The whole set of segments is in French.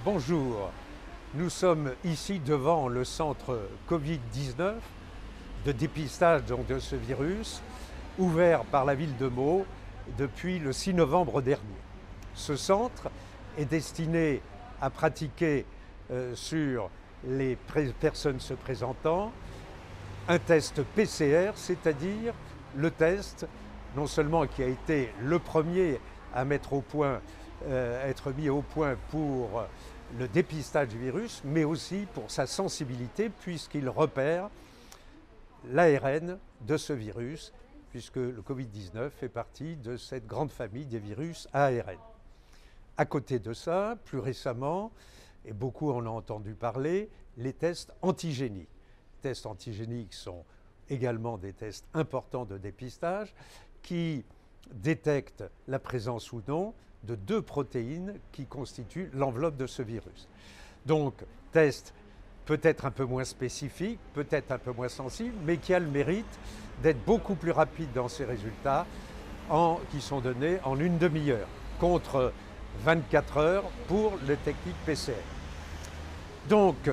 Bonjour, nous sommes ici devant le centre Covid-19 de dépistage de ce virus, ouvert par la ville de Meaux depuis le 6 novembre dernier. Ce centre est destiné à pratiquer sur les personnes se présentant un test PCR, c'est-à-dire le test non seulement qui a été le premier à être mis au point pour le dépistage du virus, mais aussi pour sa sensibilité, puisqu'il repère l'ARN de ce virus, puisque le Covid-19 fait partie de cette grande famille des virus ARN. À côté de ça, plus récemment, et beaucoup en ont entendu parler, les tests antigéniques. Les tests antigéniques sont également des tests importants de dépistage qui détectent la présence ou non de deux protéines qui constituent l'enveloppe de ce virus. Donc, test peut-être un peu moins spécifique, peut-être un peu moins sensible, mais qui a le mérite d'être beaucoup plus rapide dans ses résultats qui sont donnés en une demi-heure, contre 24 heures pour les techniques PCR. Donc,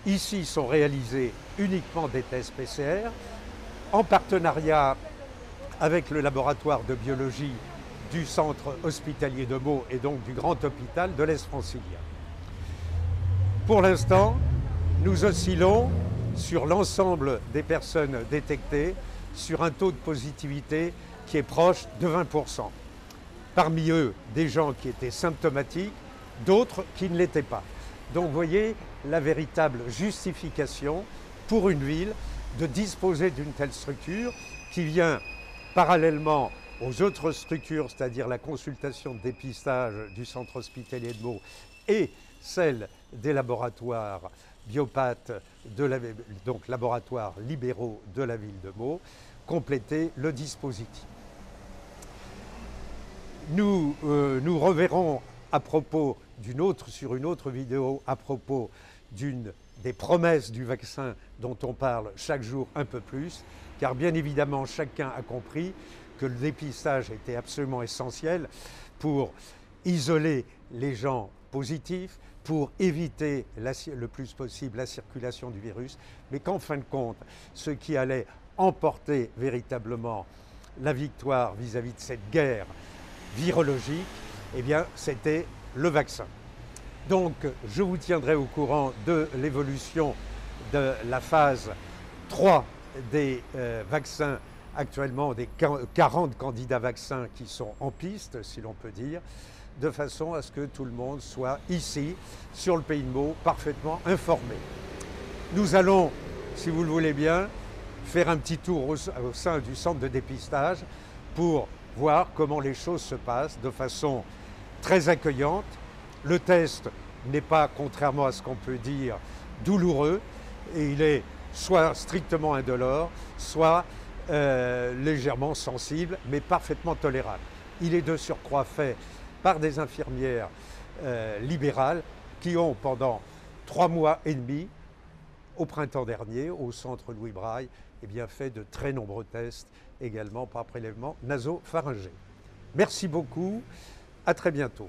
ici sont réalisés uniquement des tests PCR en partenariat avec le laboratoire de biologie du centre hospitalier de Meaux et donc du grand hôpital de l'Est francilien. Pour l'instant, nous oscillons sur l'ensemble des personnes détectées sur un taux de positivité qui est proche de 20%. Parmi eux, des gens qui étaient symptomatiques, d'autres qui ne l'étaient pas. Donc vous voyez la véritable justification pour une ville de disposer d'une telle structure qui vient parallèlement aux autres structures, c'est-à-dire la consultation de dépistage du centre hospitalier de Meaux et celle des laboratoires biopathes, donc laboratoires libéraux de la ville de Meaux, compléter le dispositif. Nous reverrons à propos sur une autre vidéo à propos des promesses du vaccin dont on parle chaque jour un peu plus, car bien évidemment chacun a compris que le dépistage était absolument essentiel pour isoler les gens positifs, pour éviter le plus possible la circulation du virus, mais qu'en fin de compte, ce qui allait emporter véritablement la victoire vis-à-vis de cette guerre virologique, eh bien, c'était le vaccin. Donc, je vous tiendrai au courant de l'évolution de la phase 3 des vaccins actuellement, des 40 candidats vaccins qui sont en piste, si l'on peut dire, de façon à ce que tout le monde soit ici, sur le pays de Meaux, parfaitement informé. Nous allons, si vous le voulez bien, faire un petit tour au sein du centre de dépistage pour voir comment les choses se passent de façon très accueillante. Le test n'est pas, contrairement à ce qu'on peut dire, douloureux, et il est soit strictement indolore, soit légèrement sensible, mais parfaitement tolérable. Il est de surcroît fait par des infirmières libérales qui ont, pendant 3 mois et demi, au printemps dernier, au centre Louis Braille, eh bien, fait de très nombreux tests, également par prélèvement nasopharyngé. Merci beaucoup, à très bientôt.